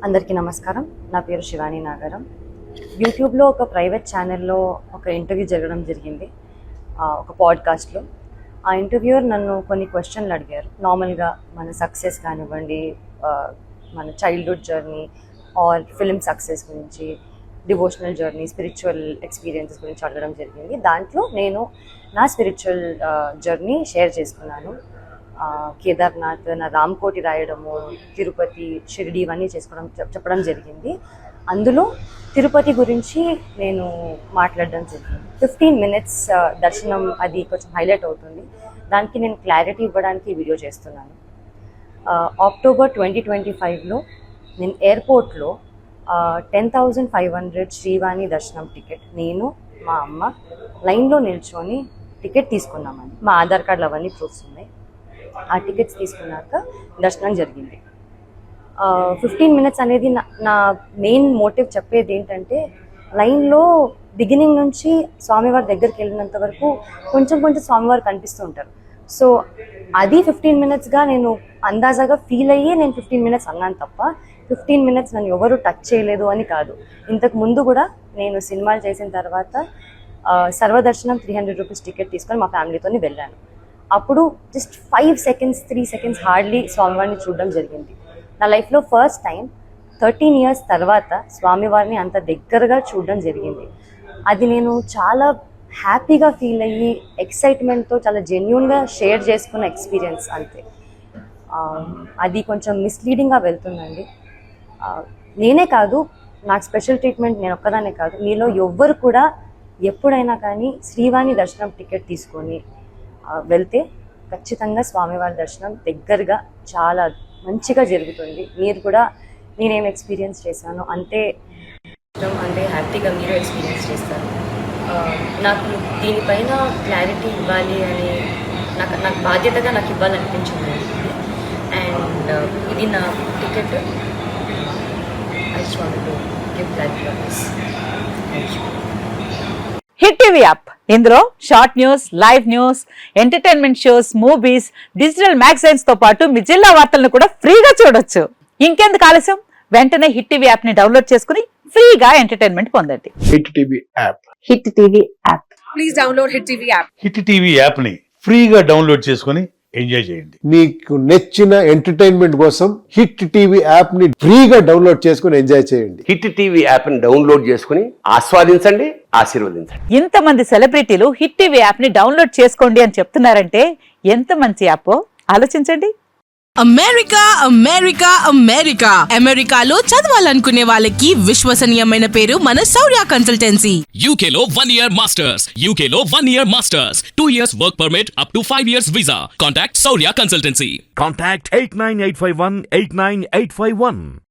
అందరికీ నమస్కారం. నా పేరు శివాని నాగరం. యూట్యూబ్లో ఒక ప్రైవేట్ ఛానల్లో ఒక ఇంటర్వ్యూ జరగడం జరిగింది, ఒక పాడ్కాస్ట్లో. ఆ ఇంటర్వ్యూయర్ నన్ను కొన్ని క్వశ్చన్లు అడిగారు. నార్మల్గా మన సక్సెస్ కానివ్వండి, మన childhood journey or film success గురించి, డివోషనల్ జర్నీ, స్పిరిచువల్ ఎక్స్పీరియన్సెస్ గురించి అడగడం జరిగింది. దాంట్లో నేను నా స్పిరిచువల్ జర్నీ షేర్ చేసుకున్నాను. కేదార్నాథ్, నా రామ్కోటి రాయడము, తిరుపతి, షిరిడి ఇవన్నీ చెప్పడం జరిగింది. అందులో తిరుపతి గురించి నేను మాట్లాడడం జరిగింది. 15 minutes దర్శనం, అది కొంచెం హైలైట్ అవుతుంది. దానికి నేను క్లారిటీ ఇవ్వడానికి వీడియో చేస్తున్నాను. అక్టోబర్ 2025లో నేను ఎయిర్పోర్ట్లో 10,500 శ్రీవాణి దర్శనం టికెట్ నేను, మా అమ్మ లైన్లో నిల్చొని టికెట్ తీసుకున్నామని. మా ఆధార్ కార్డులు అవన్నీ ప్రూఫ్స్ ఉన్నాయి. ఆ టికెట్స్ తీసుకున్నాక దర్శనం జరిగింది. 15 minutes అనేది నా మెయిన్ మోటివ్ చెప్పేది ఏంటంటే, లైన్లో బిగినింగ్ నుంచి స్వామివారి దగ్గరికి వెళ్ళినంత వరకు కొంచెం స్వామివారు కనిపిస్తూ ఉంటారు. సో అది 15 minutesగా నేను అందాజాగా ఫీల్ అయ్యి నేను 15 minutes అన్నాను తప్ప 15 minutes నన్ను ఎవరు టచ్ చేయలేదు అని కాదు. ఇంతకు ముందు కూడా నేను సినిమాలు చేసిన తర్వాత సర్వదర్శనం 300 రూపీస్ టికెట్ తీసుకొని మా ఫ్యామిలీతో వెళ్ళాను. అప్పుడు జస్ట్ 5 seconds 3 seconds హార్డ్లీ స్వామివారిని చూడడం జరిగింది. నా లైఫ్లో ఫస్ట్ టైం 13 years తర్వాత స్వామివారిని అంత దగ్గరగా చూడడం జరిగింది. అది నేను చాలా హ్యాపీగా ఫీల్ అయ్యి ఎక్సైట్మెంట్తో చాలా జెన్యూన్గా షేర్ చేసుకున్న ఎక్స్పీరియన్స్ అంతే. అది కొంచెం మిస్లీడింగ్గా వెళ్తుందండి. నేనే కాదు, నాకు స్పెషల్ ట్రీట్మెంట్ నేను ఒక్కదానే కాదు, మీలో ఎవ్వరు కూడా ఎప్పుడైనా కానీ శ్రీవాణి దర్శనం టికెట్ తీసుకొని వెళ్తే ఖచ్చితంగా స్వామివారి దర్శనం దగ్గరగా చాలా మంచిగా జరుగుతుంది. మీరు కూడా నేనేం ఎక్స్పీరియన్స్ చేశాను అంతే హ్యాపీగా మీరు ఎక్స్పీరియన్స్ చేస్తారు. నాకు దీనిపైన క్లారిటీ ఇవ్వాలి అని నాకు బాధ్యతగా నాకు ఇవ్వాలనిపించింది. అండ్ ఇది నా ticket. I just want to give clarity on this. Thank you. Hit TV app, ఇందులో short news, live news, entertainment shows, movies, digital magazines తో పాటు మీ జిల్లా వార్తలను కూడా ఫ్రీగా చూడొచ్చు. ఇంకెందుకు ఆలస్యం, వెంటనే హిట్ టీవీ యాప్ ని డౌన్లోడ్ చేసుకుని ఫ్రీగా ఎంటర్టైన్మెంట్ పొందండి. Hit TV app. Hit TV app. Please download hit TV app. Hit TV app ని ఫ్రీగా డౌన్లోడ్ చేసుకుని ఎంజాయ్ చేయండి. మీకు నచ్చిన ఎంటర్టైన్మెంట్ కోసం హిట్ టీవీ యాప్ ని ఫ్రీగా డౌన్లోడ్ చేసుకుని ఎంజాయ్ చేయండి. హిట్ టీవీ యాప్ ని డౌన్లోడ్ చేసుకుని ఆస్వాదించండి, ఆశీర్వదించండి. ఇంతమంది సెలబ్రిటీలు హిట్ టీవీ యాప్ ని డౌన్లోడ్ చేసుకోండి అని చెప్తున్నారంటే ఎంత మంచి యాప్ ఆలోచించండి. అమెరికా అమెరికా అమెరికా అమెరికాలో చదవాలనుకునే వాళ్ళకి విశ్వసనీయమైన పేరు మన శౌర్య కన్సల్టెన్సీ. UK లో 1 year masters, UK లో 1 year masters, 2 years work permit up to 5 years visa. Contact Saurya Consultancy. Contact 89851 89851.